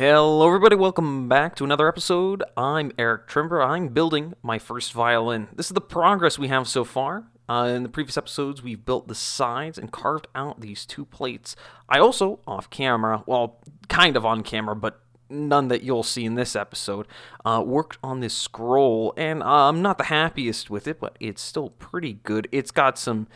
Hello everybody, welcome back to another episode. I'm Eric Trimber. I'm building my first violin. This is the progress we have so far. In the previous episodes, we've built the sides and carved out these two plates. I also, off camera, well, kind of on camera, but none that you'll see in this episode, worked on this scroll, and I'm not the happiest with it, but it's still pretty good. It's got some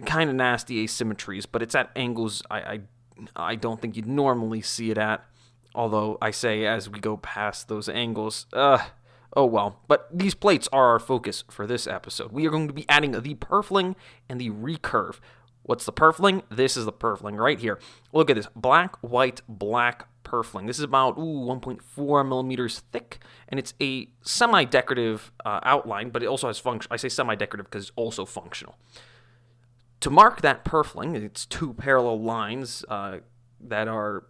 kind of nasty asymmetries, but it's at angles I don't think you'd normally see it at. Although I say as we go past those angles, oh well. But these plates are our focus for this episode. We are going to be adding the purfling and the recurve. What's the purfling? This is the purfling right here. Look at this. Black, white, black purfling. This is about 1.4 millimeters thick, and it's a semi-decorative outline, but it also has function. I say semi-decorative because it's also functional. To mark that purfling, it's two parallel lines that are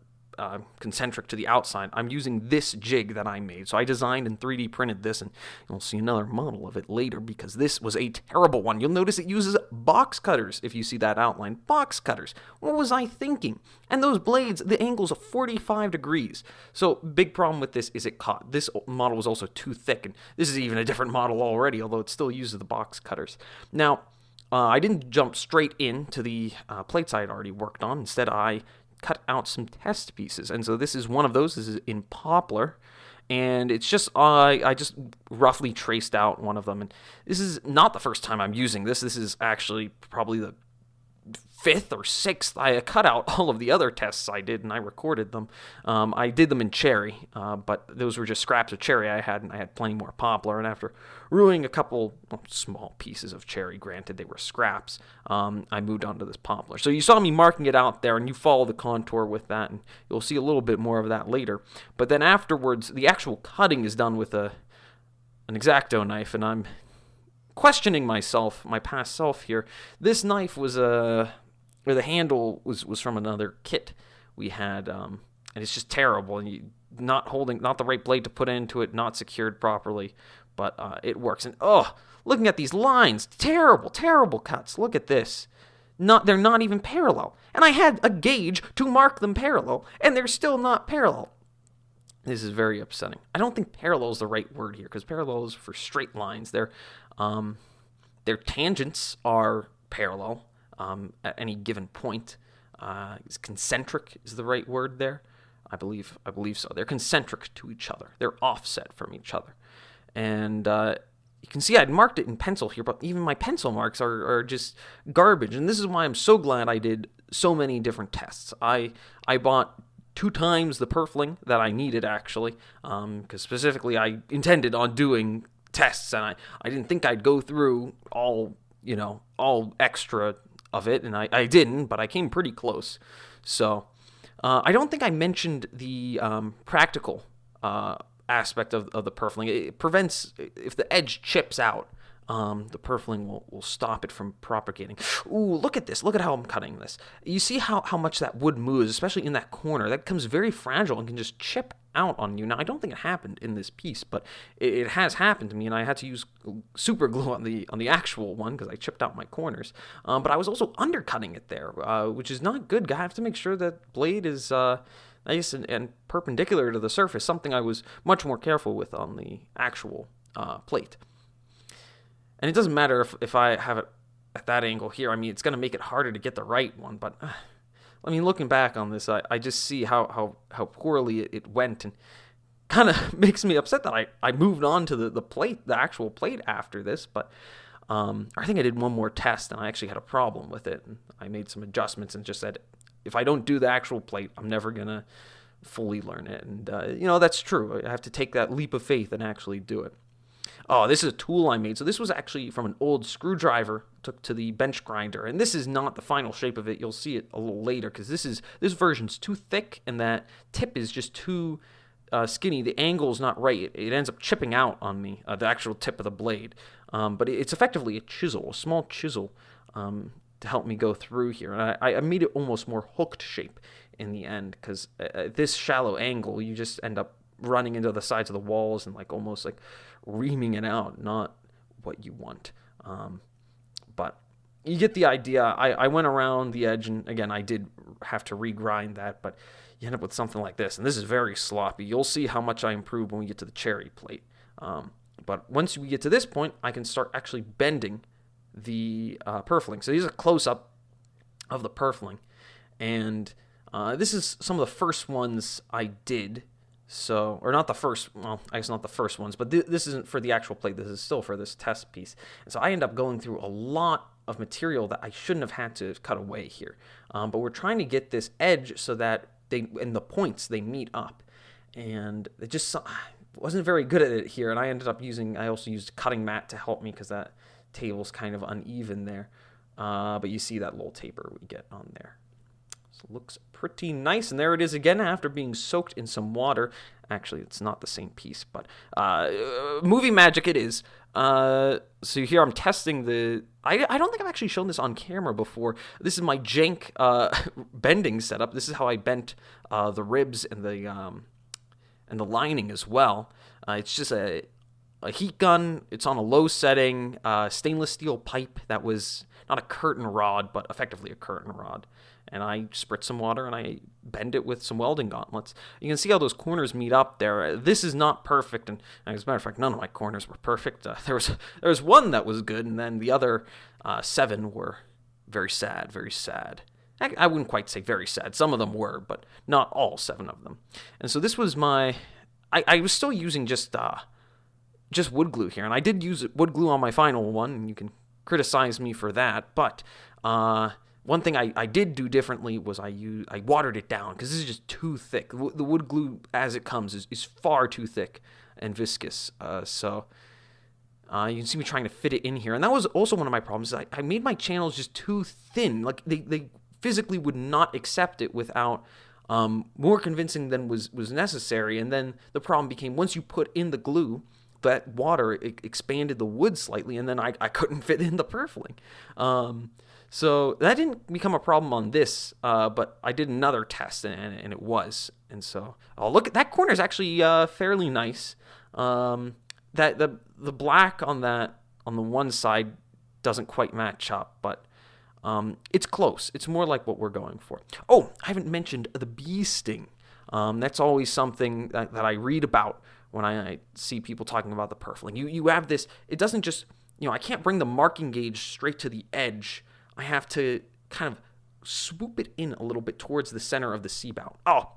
concentric to the outside. I'm using this jig that I made. So I designed and 3D printed this, and you'll see another model of it later because this was a terrible one. You'll notice it uses box cutters if you see that outline. Box cutters. What was I thinking? And those blades, the angle's 45 degrees. So big problem with this is it caught. This model was also too thick, and this is even a different model already, although it still uses the box cutters. Now, I didn't jump straight into the plates I had already worked on. Instead, I cut out some test pieces, and so this is one of those. This is in poplar, and it's just I just roughly traced out one of them, and this is not the first time I'm using this. This is actually probably the fifth or sixth. I cut out all of the other tests I did, and I recorded them. I did them in cherry, but those were just scraps of cherry I had, and I had plenty more poplar. And after ruining a couple small pieces of cherry, granted they were scraps, I moved on to this poplar. So you saw me marking it out there, and you follow the contour with that, and you'll see a little bit more of that later. But then afterwards, the actual cutting is done with an X-Acto knife, and I'm questioning myself, my past self here. This knife was or the handle was from another kit we had, and it's just terrible. And not the right blade to put into it, not secured properly, but it works. And looking at these lines, terrible cuts. Look at this. They're not even parallel. And I had a gauge to mark them parallel, and they're still not parallel. This is very upsetting. I don't think parallel is the right word here, because parallel is for straight lines. Their tangents are parallel at any given point. Concentric is the right word there. I believe so. They're concentric to each other. They're offset from each other. And you can see I'd marked it in pencil here, but even my pencil marks are just garbage. And this is why I'm so glad I did so many different tests. I bought 2 times the purfling that I needed, actually, because specifically I intended on doing tests, and I didn't think I'd go through all extra of it, and I didn't, but I came pretty close. So I don't think I mentioned the practical aspect of the purfling. It prevents, if the edge chips out, the purfling will stop it from propagating. Ooh, look at this. Look at how I'm cutting this. You see how much that wood moves, especially in that corner. That becomes very fragile and can just chip out on you. Now, I don't think it happened in this piece, but it has happened to me, and I had to use super glue on the actual one because I chipped out my corners. But I was also undercutting it there, which is not good. I have to make sure that blade is nice and perpendicular to the surface, something I was much more careful with on the actual plate. And it doesn't matter if I have it at that angle here. I mean, it's going to make it harder to get the right one. But, I mean, looking back on this, I just see how poorly it went. And kind of makes me upset that I moved on to the plate, the actual plate after this. But I think I did one more test, and I actually had a problem with it. And I made some adjustments and just said, if I don't do the actual plate, I'm never going to fully learn it. And, that's true. I have to take that leap of faith and actually do it. Oh, this is a tool I made. So this was actually from an old screwdriver, took to the bench grinder. And this is not the final shape of it. You'll see it a little later because this version's too thick and that tip is just too skinny. The angle's not right. It ends up chipping out on me, the actual tip of the blade. But it's effectively a chisel, a small chisel, to help me go through here. And I made it almost more hooked shape in the end because at this shallow angle, you just end up running into the sides of the walls and almost reaming it out, not what you want. But you get the idea. I went around the edge, and again, I did have to regrind that, but you end up with something like this. And this is very sloppy. You'll see how much I improve when we get to the cherry plate. But once we get to this point, I can start actually bending the Purfling. So here's a close-up of the Purfling. And this is some of the first ones I did. So, or not the first, well, I guess not the first ones, but this isn't for the actual plate. This is still for this test piece. And so I end up going through a lot of material that I shouldn't have had to cut away here. But we're trying to get this edge so that and the points, they meet up. And it just wasn't very good at it here. And I also used a cutting mat to help me because that table's kind of uneven there. But you see that little taper we get on there. So it looks pretty nice. And there it is again after being soaked in some water. Actually, it's not the same piece, but movie magic it is. So here I'm testing I don't think I've actually shown this on camera before. This is my jank bending setup. This is how I bent the ribs and the lining as well. It's just a heat gun. It's on a low setting, stainless steel pipe that was not a curtain rod, but effectively a curtain rod. And I spritz some water and I bend it with some welding gauntlets. You can see how those corners meet up there. This is not perfect, and as a matter of fact, none of my corners were perfect. There was one that was good, and then the other 7 were very sad, very sad. I wouldn't quite say very sad. Some of them were, but not all 7 of them. And so this was I was still using just wood glue here, and I did use wood glue on my final one, and you can criticize me for that, but one thing I did do differently was I watered it down because this is just too thick. The wood glue as it comes is far too thick and viscous. So you can see me trying to fit it in here. And that was also one of my problems. I made my channels just too thin. Like they physically would not accept it without more convincing than was necessary. And then the problem became once you put in the glue, that water expanded the wood slightly, and then I couldn't fit in the Purfling. So that didn't become a problem on this, but I did another test, and it was. And so, look, that corner is actually fairly nice. That the black on the one side doesn't quite match up, but it's close. It's more like what we're going for. Oh, I haven't mentioned the bee sting. That's always something that I read about when I see people talking about the Purfling. You have this. It doesn't just I can't bring the marking gauge straight to the edge. I have to kind of swoop it in a little bit towards the center of the C-bout. Oh,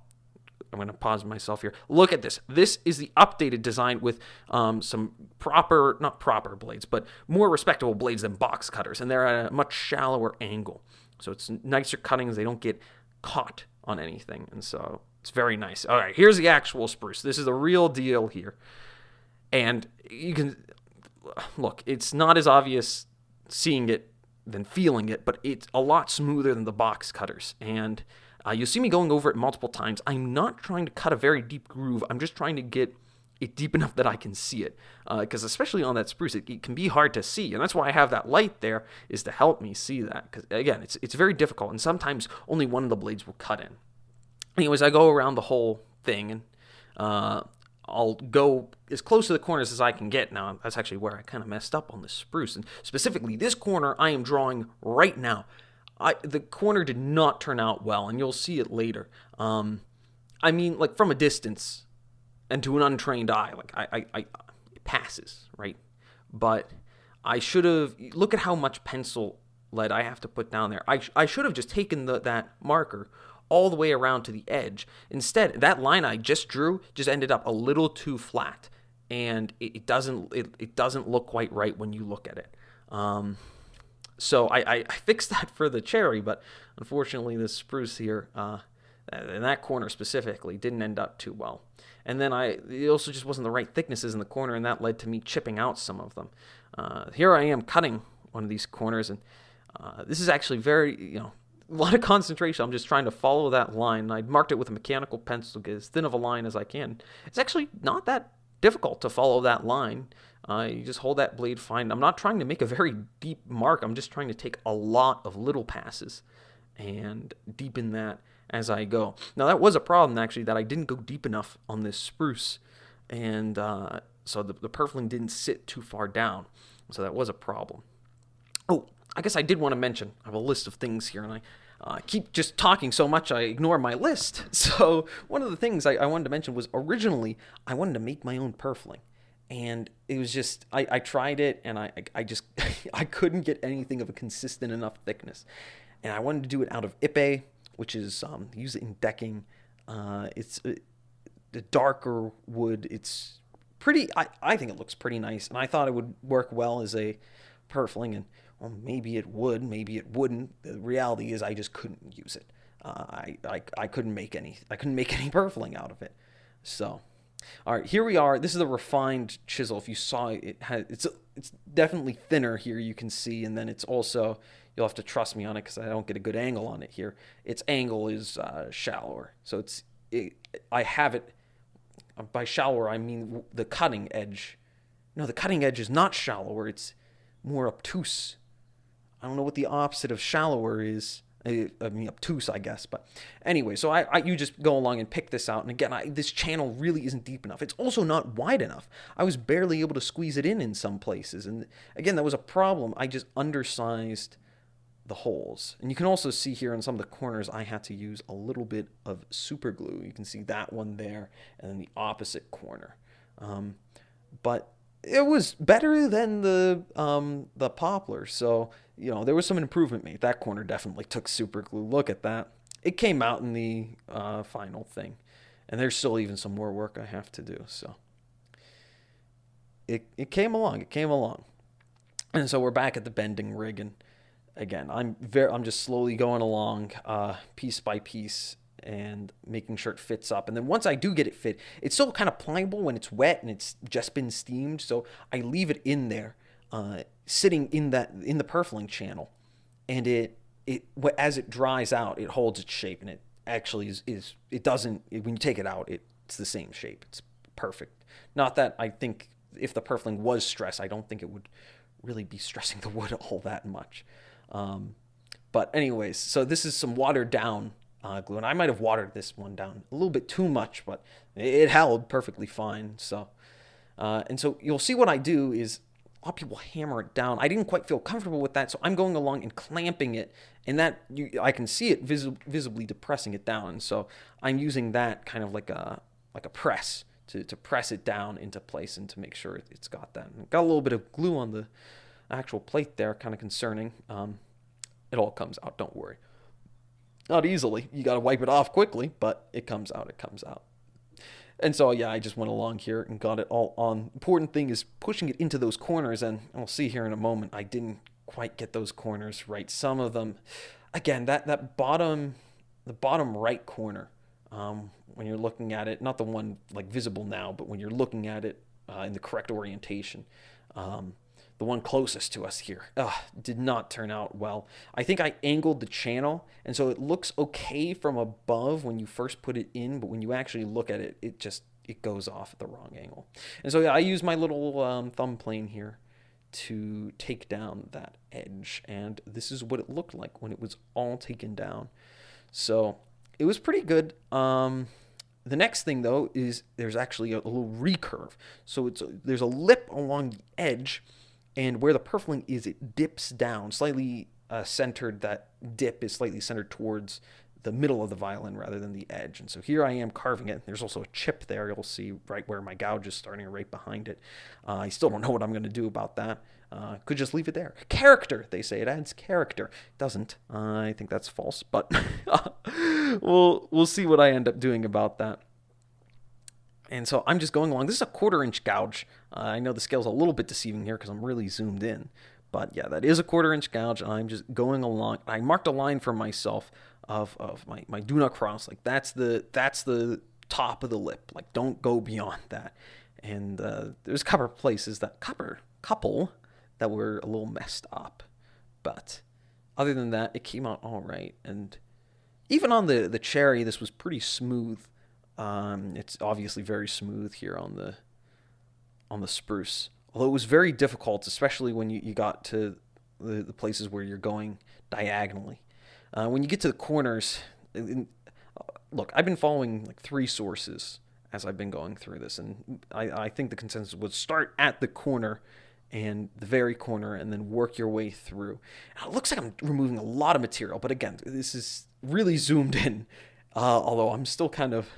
I'm going to pause myself here. Look at this. This is the updated design with some not proper blades, but more respectable blades than box cutters, and they're at a much shallower angle. So it's nicer cuttings. They don't get caught on anything, and so it's very nice. All right, here's the actual spruce. This is the real deal here. And you can look, it's not as obvious seeing it than feeling it, but it's a lot smoother than the box cutters. And you'll see me going over it multiple times. I'm not trying to cut a very deep groove. I'm just trying to get it deep enough that I can see it. Because especially on that spruce, it can be hard to see. And that's why I have that light there, is to help me see that. Because, again, it's very difficult. And sometimes only one of the blades will cut in. Anyways, I go around the whole thing, and I'll go as close to the corners as I can get. Now, that's actually where I kind of messed up on this spruce. And specifically, this corner I am drawing right now. The corner did not turn out well, and you'll see it later. I mean, like, from a distance and to an untrained eye, like, it passes, right? But I should have, look at how much pencil lead I have to put down there. I should have just taken that marker all the way around to the edge. Instead, that line I just drew just ended up a little too flat, and it doesn't look quite right when you look at it. So I fixed that for the cherry, but unfortunately the spruce here, in that corner specifically, didn't end up too well. And then it also just wasn't the right thicknesses in the corner, and that led to me chipping out some of them. Here I am cutting one of these corners, and this is actually very, a lot of concentration. I'm just trying to follow that line. I marked it with a mechanical pencil to get as thin of a line as I can. It's actually not that difficult to follow that line. You just hold that blade fine. I'm not trying to make a very deep mark. I'm just trying to take a lot of little passes and deepen that as I go. Now, that was a problem, actually, that I didn't go deep enough on this spruce. And so the Purfling didn't sit too far down. So that was a problem. Oh, I guess I did want to mention, I have a list of things here, and I keep just talking so much I ignore my list. So one of the things I wanted to mention was originally I wanted to make my own purfling. And it was just, I tried it and I just, I couldn't get anything of a consistent enough thickness. And I wanted to do it out of ipe, which is used in decking. It's the darker wood. It's pretty, I think it looks pretty nice. And I thought it would work well as a purfling. And well, maybe it would, maybe it wouldn't. The reality is I just couldn't use it. I couldn't make any, I couldn't make any purfling out of it. So. All right, here we are. This is a refined chisel. If you saw it, it's definitely thinner here. You can see, and then it's also, you'll have to trust me on it because I don't get a good angle on it here. Its angle is shallower, so I have it by shallower. I mean the cutting edge. No, the cutting edge is not shallower. It's more obtuse. I don't know what the opposite of shallower is. I mean, obtuse, I guess. But anyway, so you just go along and pick this out. And again, this channel really isn't deep enough. It's also not wide enough. I was barely able to squeeze it in some places. And again, that was a problem. I just undersized the holes. And you can also see here in some of the corners, I had to use a little bit of super glue. You can see that one there and then the opposite corner. But it was better than the poplar. So, you know, there was some improvement made. That corner definitely took super glue. Look at that. It came out in the final thing. And there's still even some more work I have to do. So it came along. It came along. And so we're back at the bending rig. And again, I'm just slowly going along piece by piece and making sure it fits up. And then once I do get it fit, it's still kind of pliable when it's wet and it's just been steamed. So I leave it in there, sitting in the purfling channel, and as it dries out, it holds its shape, and it actually it doesn't, when you take it out, it's the same shape. It's perfect. Not that I think if the purfling was stressed, I don't think it would really be stressing the wood all that much. But anyways, so this is some watered down glue, and I might have watered this one down a little bit too much, but it held perfectly fine. So, and so you'll see what I do is a lot of people hammer it down. I didn't quite feel comfortable with that, so I'm going along and clamping it, and I can see it visibly depressing it down. And so I'm using that kind of like a press to press it down into place and to make sure it's got that. And got a little bit of glue on the actual plate there, kind of concerning. It all comes out, don't worry. Not easily. You got to wipe it off quickly, but it comes out. It comes out. And so, yeah, I just went along here and got it all on. Important thing is pushing it into those corners, and we'll see here in a moment, I didn't quite get those corners right. Some of them, again, the bottom right corner, when you're looking at it, not the one like visible now, but when you're looking at it in the correct orientation, the one closest to us here did not turn out well. I think I angled the channel, and so it looks okay from above when you first put it in, but when you actually look at it, it goes off at the wrong angle. And so, yeah, I use my little thumb plane here to take down that edge, and this is what it looked like when it was all taken down. So it was pretty good. The next thing, though, is there's actually a little recurve. So there's a lip along the edge, and where the purfling is, it dips down, slightly centered. That dip is slightly centered towards the middle of the violin rather than the edge. And so here I am carving it. There's also a chip there. You'll see right where my gouge is starting, right behind it. I still don't know what I'm going to do about that. Could just leave it there. Character, they say. It adds character. It doesn't. I think that's false, but we'll see what I end up doing about that. And so I'm just going along. This is a 1/4-inch gouge. I know the scale's a little bit deceiving here because I'm really zoomed in. But yeah, that is a 1/4-inch gouge, and I'm just going along. I marked a line for myself of my do not cross. Like that's the top of the lip. Like don't go beyond that. And there's a couple places couple that were a little messed up. But other than that, it came out all right. And even on the cherry, this was pretty smooth. It's obviously very smooth here on the spruce. Although it was very difficult, especially when you got to the places where you're going diagonally. When you get to the corners, look, I've been following like 3 sources as I've been going through this, and I think the consensus was start at the corner and the very corner, and then work your way through. Now, it looks like I'm removing a lot of material, but again, this is really zoomed in, although I'm still kind of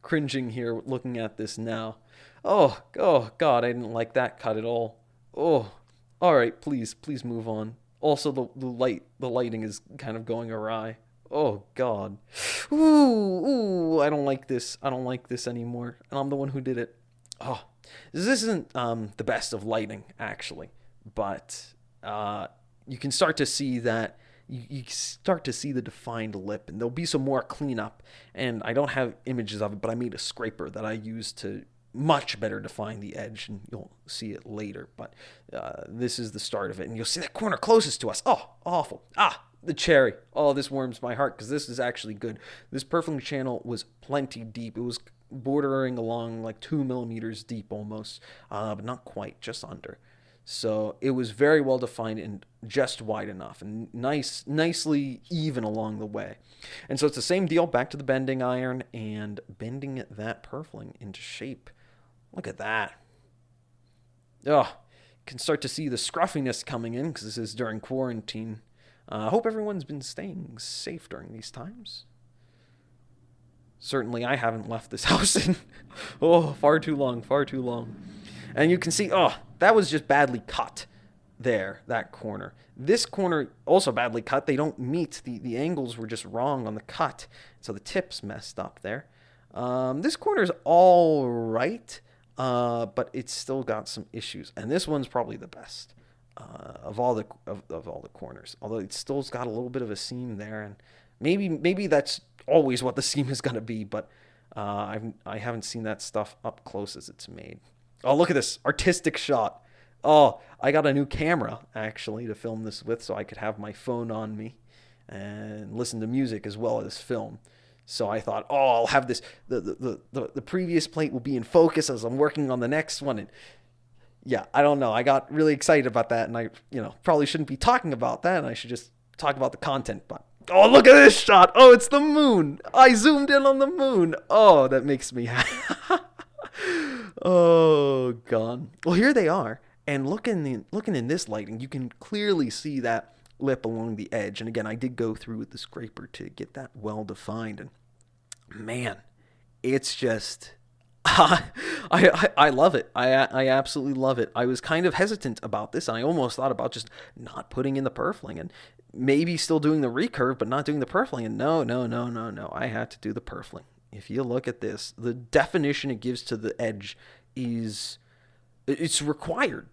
cringing here looking at this now. Oh, God, I didn't like that cut at all. Oh, all right, please move on. Also, the lighting is kind of going awry. Oh God. Ooh, I don't like this. I don't like this anymore. And I'm the one who did it. Oh, this isn't the best of lighting actually, but you can start to see that you start to see the defined lip, and there'll be some more cleanup. And I don't have images of it, but I made a scraper that I used to much better define the edge, and you'll see it later. But this is the start of it, and you'll see that corner closest to us. Oh, awful. The cherry. Oh, this warms my heart because this is actually good. This Purfling channel was plenty deep. It was bordering along like 2 millimeters deep almost, but not quite, just under. So it was very well defined and just wide enough, and nicely even along the way. And so it's the same deal, back to the bending iron and bending that Purfling into shape. Look at that. Oh, you can start to see the scruffiness coming in because this is during quarantine. I hope everyone's been staying safe during these times. Certainly I haven't left this house in, far too long. And you can see, that was just badly cut there, that corner. This corner, also badly cut. They don't meet. The angles were just wrong on the cut, so the tip's messed up there. This corner's all right, but it's still got some issues. And this one's probably the best of all the corners. Although it still's got a little bit of a seam there, and maybe that's always what the seam is going to be. But I haven't seen that stuff up close as it's made. Oh, look at this artistic shot. Oh, I got a new camera actually to film this with, so I could have my phone on me and listen to music as well as film. So I thought, I'll have this. The previous plate will be in focus as I'm working on the next one. And yeah, I don't know. I got really excited about that, and I, probably shouldn't be talking about that, and I should just talk about the content. But look at this shot. Oh, it's the moon. I zoomed in on the moon. Oh, that makes me happy. Oh, gone. Well, here they are. And looking in this lighting, you can clearly see that lip along the edge. And again, I did go through with the scraper to get that well defined. And man, it's just, I love it. I absolutely love it. I was kind of hesitant about this, and I almost thought about just not putting in the Purfling and maybe still doing the recurve, but not doing the Purfling. And no. I had to do the Purfling. If you look at this, the definition it gives to the edge it's required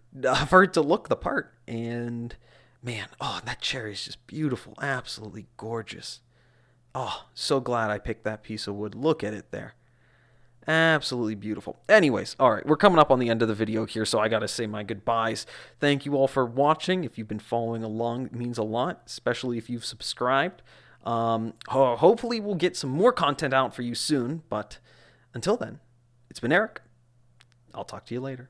for it to look the part. And man, that cherry is just beautiful. Absolutely gorgeous. Oh, so glad I picked that piece of wood. Look at it there. Absolutely beautiful. Anyways, all right, we're coming up on the end of the video here, so I got to say my goodbyes. Thank you all for watching. If you've been following along, it means a lot, especially if you've subscribed. Hopefully we'll get some more content out for you soon, but until then, it's been Eric. I'll talk to you later.